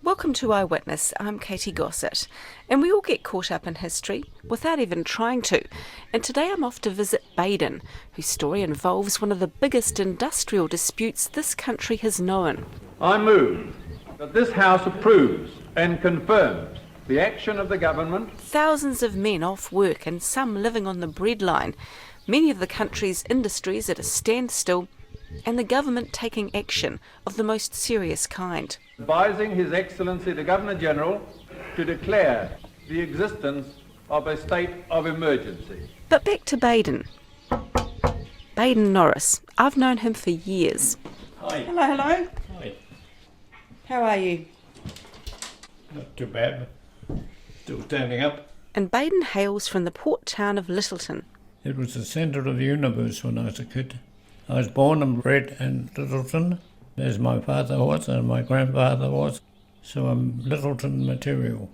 Welcome to Eyewitness. I'm Katy Gosset, and we all get caught up in history without even trying to. And today I'm off to visit Baden, whose story involves one of the biggest industrial disputes this country has known. I move that this House approves and confirms the action of the government. Thousands of men off work and some living on the breadline, many of the country's industries at a standstill, and the government taking action of the most serious kind. Advising His Excellency the Governor-General to declare the existence of a state of emergency. But back to Baden. Baden Norris. I've known him for years. Hi. Hello. Hi. How are you? Not too bad. Still standing up. And Baden hails from the port town of Littleton. It was the centre of the universe when I was a kid. I was born and bred in Littleton, as my father was and my grandfather was, so I'm Littleton material.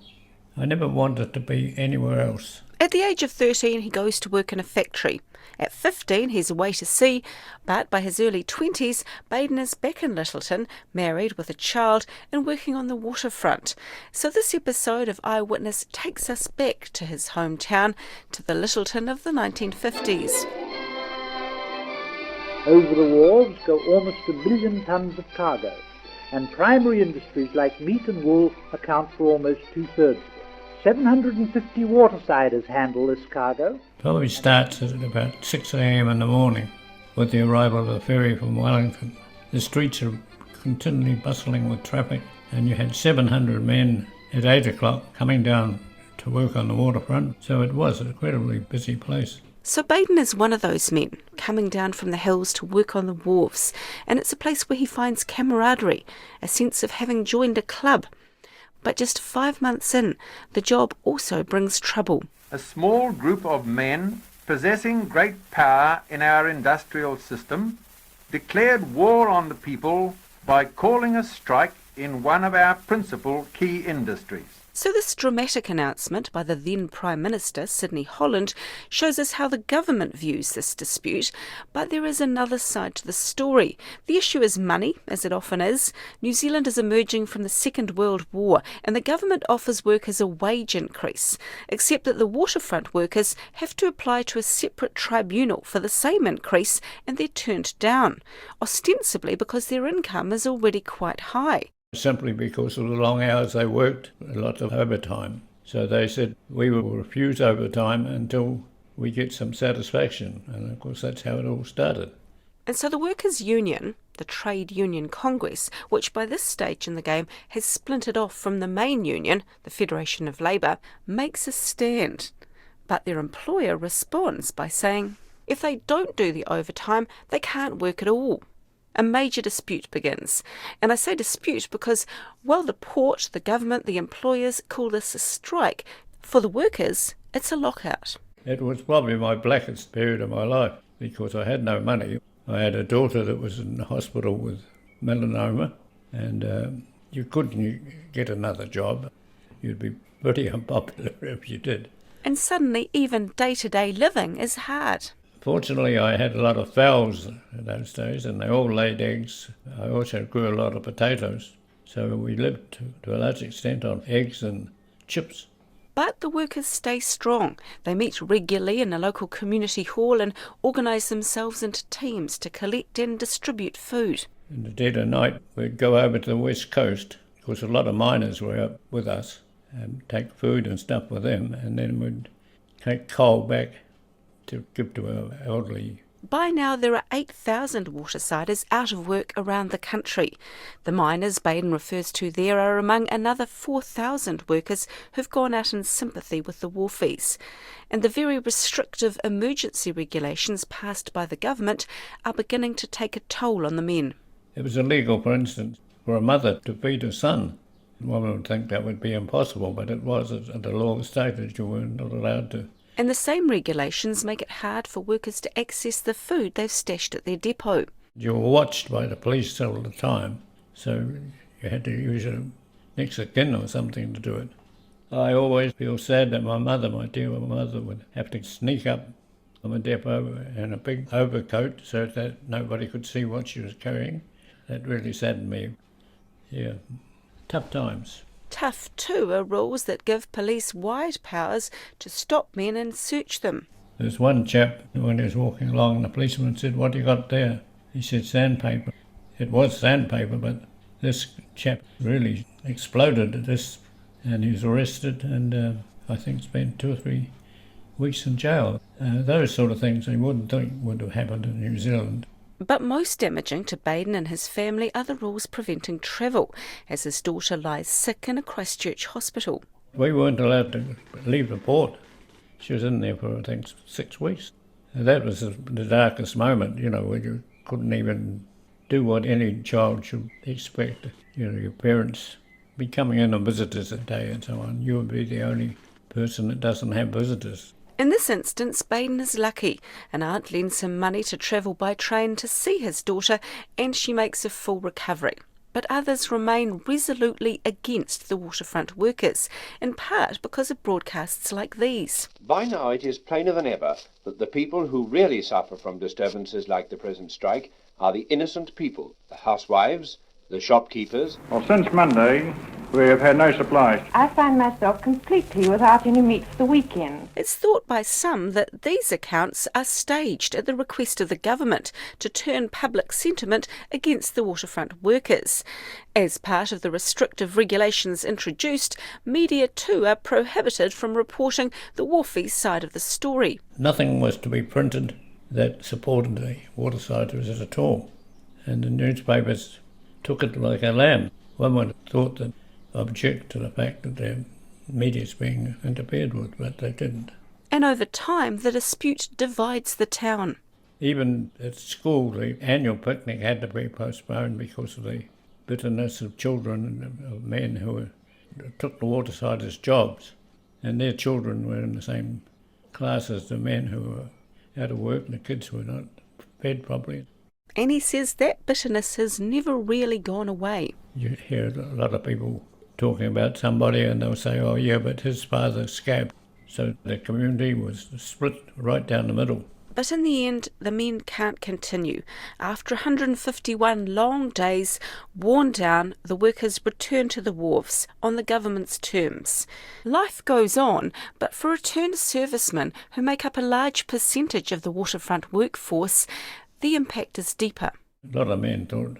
I never wanted to be anywhere else. At the age of 13, he goes to work in a factory. At 15, he's away to sea, but by his early 20s, Baden is back in Littleton, married with a child and working on the waterfront. So this episode of Eyewitness takes us back to his hometown, to the Littleton of the 1950s. Over the wharves go almost 1 billion tons of cargo, and primary industries like meat and wool account for almost 2/3 of it. 750 watersiders handle this cargo. Probably starts at about 6 a.m. in the morning with the arrival of the ferry from Wellington. The streets are continually bustling with traffic, and you had 700 men at 8 o'clock coming down to work on the waterfront, so it was an incredibly busy place. So Baden is one of those men, coming down from the hills to work on the wharves, and it's a place where he finds camaraderie, a sense of having joined a club. But just 5 months in, the job also brings trouble. A small group of men possessing great power in our industrial system declared war on the people by calling a strike in one of our principal key industries. So this dramatic announcement by the then Prime Minister, Sidney Holland, shows us how the government views this dispute. But there is another side to the story. The issue is money, as it often is. New Zealand is emerging from the Second World War, and the government offers workers a wage increase, except that the waterfront workers have to apply to a separate tribunal for the same increase, and they're turned down, ostensibly because their income is already quite high. Simply because of the long hours they worked, a lot of overtime. So they said, we will refuse overtime until we get some satisfaction. And of course that's how it all started. And so the Workers' Union, the Trade Union Congress, which by this stage in the game has splintered off from the main union, the Federation of Labour, makes a stand. But their employer responds by saying, if they don't do the overtime, they can't work at all. A major dispute begins. And I say dispute because, while the port, the government, the employers call this a strike, for the workers, it's a lockout. It was probably my blackest period of my life because I had no money. I had a daughter that was in the hospital with melanoma, and you couldn't get another job. You'd be pretty unpopular if you did. And suddenly, even day-to-day living is hard. Fortunately, I had a lot of fowls in those days, and they all laid eggs. I also grew a lot of potatoes, so we lived to a large extent on eggs and chips. But the workers stay strong. They meet regularly in a local community hall and organise themselves into teams to collect and distribute food. In the dead of night, we'd go over to the west coast, because a lot of miners were up with us, and take food and stuff with them, and then we'd take coal back to give to our elderly. By now there are 8,000 watersiders out of work around the country. The miners Baden refers to there are among another 4,000 workers who've gone out in sympathy with the wharfies. And the very restrictive emergency regulations passed by the government are beginning to take a toll on the men. It was illegal, for instance, for a mother to feed her son. One would think that would be impossible, but it was. The law stated you were not allowed to. And the same regulations make it hard for workers to access the food they've stashed at their depot. You were watched by the police all the time, so you had to use a next of kin or something to do it. I always feel sad that my mother, my dear mother, would have to sneak up on the depot in a big overcoat so that nobody could see what she was carrying. That really saddened me. Yeah, tough times. Tough, too, are rules that give police wide powers to stop men and search them. There's one chap, when he was walking along, and the policeman said, "What you got there?" He said, "Sandpaper." It was sandpaper, but this chap really exploded at this, and he was arrested and I think spent 2 or 3 weeks in jail. Those sort of things I wouldn't think would have happened in New Zealand. But most damaging to Baden and his family are the rules preventing travel, as his daughter lies sick in a Christchurch hospital. We weren't allowed to leave the port. She was in there for, I think, 6 weeks. And that was the darkest moment, where you couldn't even do what any child should expect. Your parents be coming in on visitors that day and so on. You would be the only person that doesn't have visitors. In this instance, Baden is lucky. An aunt lends him money to travel by train to see his daughter, and she makes a full recovery. But others remain resolutely against the waterfront workers, in part because of broadcasts like these. By now it is plainer than ever that the people who really suffer from disturbances like the present strike are the innocent people, the housewives, the shopkeepers. Well, since Monday, we have had no supplies. I find myself completely without any meat for the weekend. It's thought by some that these accounts are staged at the request of the government to turn public sentiment against the waterfront workers. As part of the restrictive regulations introduced, media too are prohibited from reporting the wharfies side of the story. Nothing was to be printed that supported the watersiders at all, and the newspapers took it like a lamb. One would have thought that object to the fact that their media's being interfered with, but they didn't. And over time, the dispute divides the town. Even at school, the annual picnic had to be postponed because of the bitterness of children and of men who took the watersiders' jobs, and their children were in the same class as the men who were out of work, and the kids were not fed properly. And he says that bitterness has never really gone away. You hear a lot of people talking about somebody and they'll say, "Oh yeah, but his father scabbed." So the community was split right down the middle. But in the end, the men can't continue. After 151 long days, worn down, the workers return to the wharves on the government's terms. Life goes on, but for returned servicemen who make up a large percentage of the waterfront workforce, the impact is deeper. A lot of men thought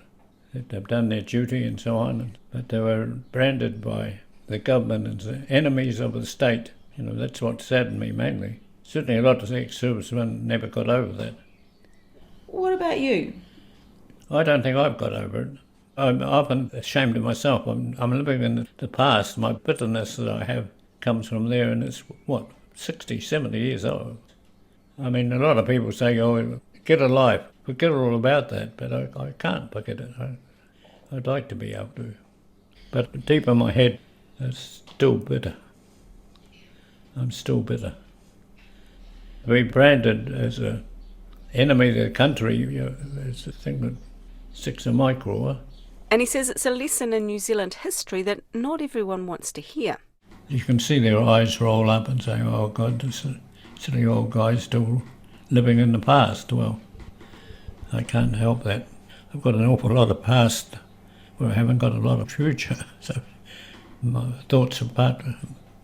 that they've done their duty and so on, but they were branded by the government as the enemies of the state. That's what saddened me mainly. Certainly a lot of ex-servicemen never got over that. What about you? I don't think I've got over it. I'm often ashamed of myself. I'm living in the past. My bitterness that I have comes from there, and it's, 60, 70 years old. I mean, a lot of people say, "Oh, get a life." Forget all about that, but I can't forget it. I'd like to be able to. But deep in my head, it's still bitter. I'm still bitter. To be branded as an enemy of the country is a thing that sticks in my craw. And he says it's a lesson in New Zealand history that not everyone wants to hear. You can see their eyes roll up and say, "Oh God, this silly old guy's still living in the past." Well, I can't help that. I've got an awful lot of past where I haven't got a lot of future, so my thoughts are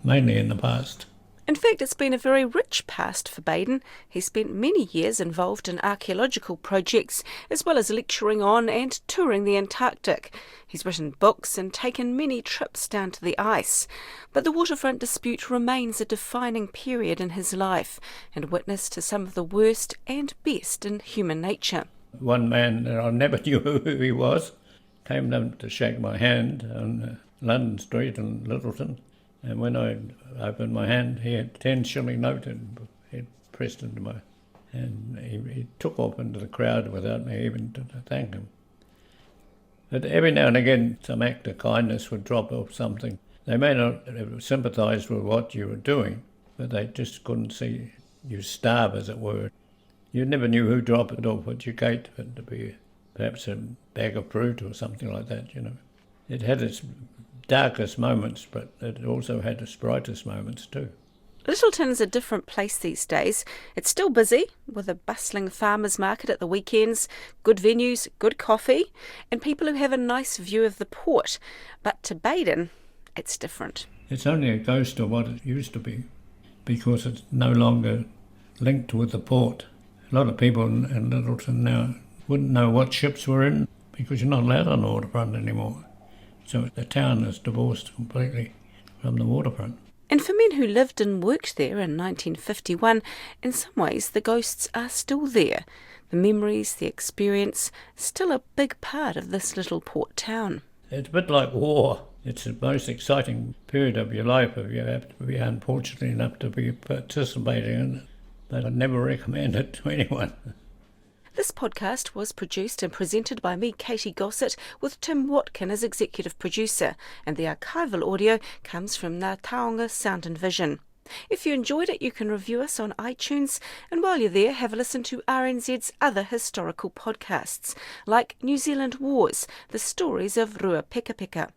mainly in the past. In fact, it's been a very rich past for Baden. He spent many years involved in archaeological projects, as well as lecturing on and touring the Antarctic. He's written books and taken many trips down to the ice. But the waterfront dispute remains a defining period in his life, and witness to some of the worst and best in human nature. One man that I never knew who he was came down to shake my hand on London Street in Littleton. And when I opened my hand, he had a 10-shilling note and he pressed into my hand. He took off into the crowd without me even to thank him. But every now and again, some act of kindness would drop off something. They may not have sympathised with what you were doing, but they just couldn't see you starve, as it were. You never knew who dropped it off at your gate, but to be perhaps a bag of fruit or something like that, It had its darkest moments, but it also had its brightest moments too. Littleton's a different place these days. It's still busy, with a bustling farmers market at the weekends, good venues, good coffee, and people who have a nice view of the port. But to Baden, it's different. It's only a ghost of what it used to be, because it's no longer linked with the port. A lot of people in Littleton now wouldn't know what ships were in, because you're not allowed on the waterfront anymore. So the town is divorced completely from the waterfront. And for men who lived and worked there in 1951, in some ways the ghosts are still there. The memories, the experience, still a big part of this little port town. It's a bit like war. It's the most exciting period of your life if you have to be unfortunate enough to be participating in it. But I'd never recommend it to anyone. This podcast was produced and presented by me, Katy Gosset, with Tim Watkin as executive producer, and the archival audio comes from Ngā Taonga Sound and Vision. If you enjoyed it, you can review us on iTunes, and while you're there, have a listen to RNZ's other historical podcasts, like New Zealand Wars, the stories of Rua Peka Peka.